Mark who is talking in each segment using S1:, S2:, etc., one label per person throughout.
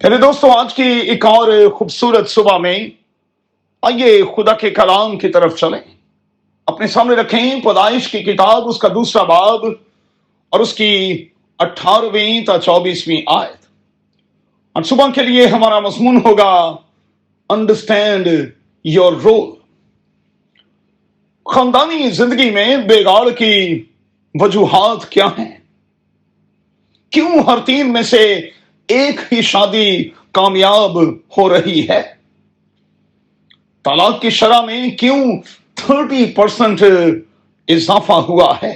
S1: प्यारे दोस्तों, आज की एक और खूबसूरत सुबह में आइए खुदा के कलाम की तरफ चलें। अपने सामने रखें पैदाइश की किताब, उसका दूसरा बाब और उसकी 18वीं ता 24वीं आयत। और सुबह के लिए हमारा मजमून होगा अंडरस्टैंड योर रोल। खानदानी जिंदगी में बिगाड़ की वजूहात क्या हैं? क्यों हर 3 में से एक ही शादी कामयाब हो रही है? तलाक की शरह में क्यों 30% इजाफा हुआ है?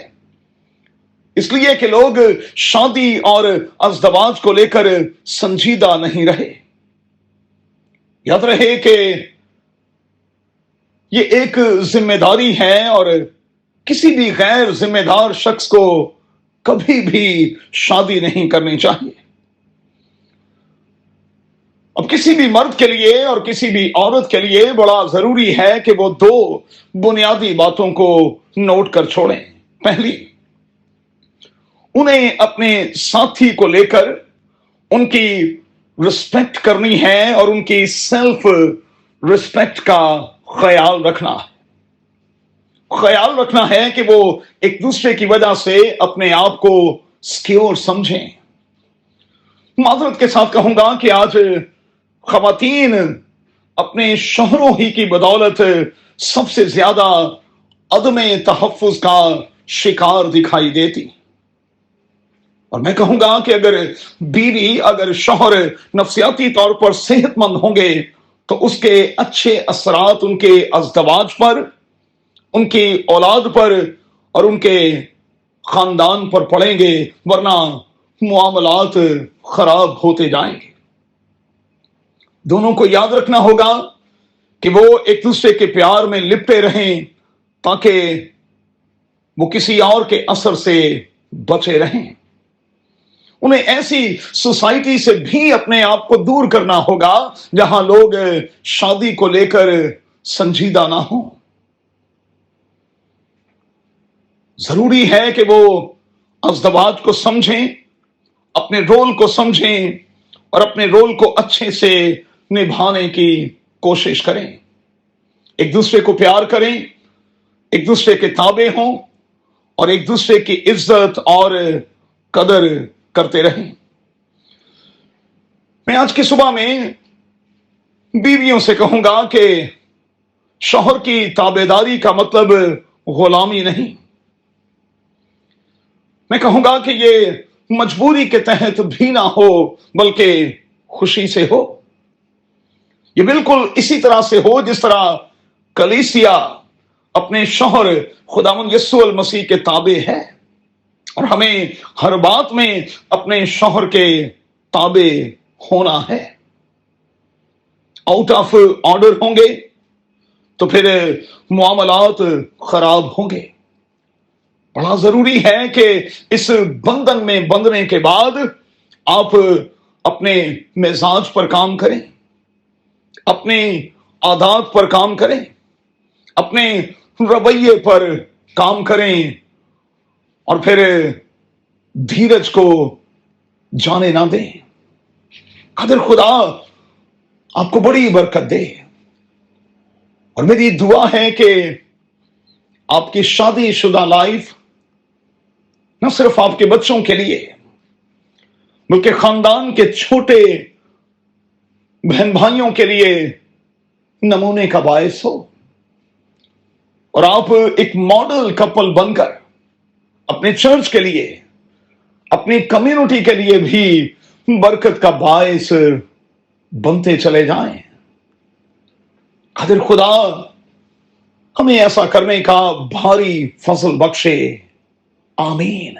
S1: इसलिए कि लोग शादी और अज़दवाज को लेकर संजीदा नहीं रहे। याद रहे कि ये एक जिम्मेदारी है और किसी भी गैर जिम्मेदार शख्स को कभी भी शादी नहीं करनी चाहिए। अब किसी भी मर्द के लिए और किसी भी औरत के लिए बड़ा जरूरी है कि वो 2 बुनियादी बातों को नोट कर छोड़ें। पहली, उन्हें अपने साथी को लेकर उनकी रिस्पेक्ट करनी है और उनकी सेल्फ रिस्पेक्ट का ख्याल रखना है। ख्याल रखना है कि वो एक दूसरे की वजह से अपने आप को सिक्योर समझें। माजरत के साथ कहूंगा कि आज खवातीन अपने शोहरों ही की बदौलत सबसे ज्यादा अदमे तहफ्फुज का शिकार दिखाई देती। और मैं कहूंगा कि अगर शोहर नफ्सियाती तौर पर सेहतमंद होंगे तो उसके अच्छे असरात उनके अज़दवाज पर, उनकी औलाद पर और उनके खानदान पर पड़ेंगे, वरना मुआमलात खराब होते जाएंगे। दोनों को याद रखना होगा कि वो एक दूसरे के प्यार में लिपटे रहें ताकि वो किसी और के असर से बचे रहें। उन्हें ऐसी सोसाइटी से भी अपने आप को दूर करना होगा जहां लोग शादी को लेकर संजीदा ना हो। जरूरी है कि वो अज़दवाज को समझें, अपने रोल को समझें और अपने रोल को अच्छे से निभाने की कोशिश करें। एक दूसरे को प्यार करें, एक दूसरे के ताबे हों और एक दूसरे की इज्जत और कदर करते रहें। मैं आज की सुबह में बीवियों से कहूंगा कि शौहर की ताबेदारी का मतलब गुलामी नहीं। मैं कहूंगा कि ये मजबूरी के तहत भी ना हो बल्कि खुशी से हो। ये बिल्कुल इसी तरह से हो जिस तरह कलीसिया अपने शौहर खुदावंद यीशु अल मसीह के ताबे है और हमें हर बात में अपने शौहर के ताबे होना है। आउट ऑफ ऑर्डर होंगे तो फिर मुआमलात खराब होंगे। बड़ा जरूरी है कि इस बंधन में बंधने के बाद आप अपने मिजाज पर काम करें, अपने आदत पर काम करें, अपने रवैये पर काम करें और फिर धीरज को जाने ना दें। कदर खुदा आपको बड़ी बरकत दे। और मेरी दुआ है कि आपकी शादीशुदा लाइफ न सिर्फ आपके बच्चों के लिए बल्कि खानदान के छोटे बहन भाइयों के लिए नमूने का बायस हो और आप एक मॉडल कपल बनकर अपने चर्च के लिए, अपनी कम्युनिटी के लिए भी बरकत का बायस बनते चले जाएं। कदर खुदा हमें ऐसा करने का भारी फजल बख्शे। आमीन।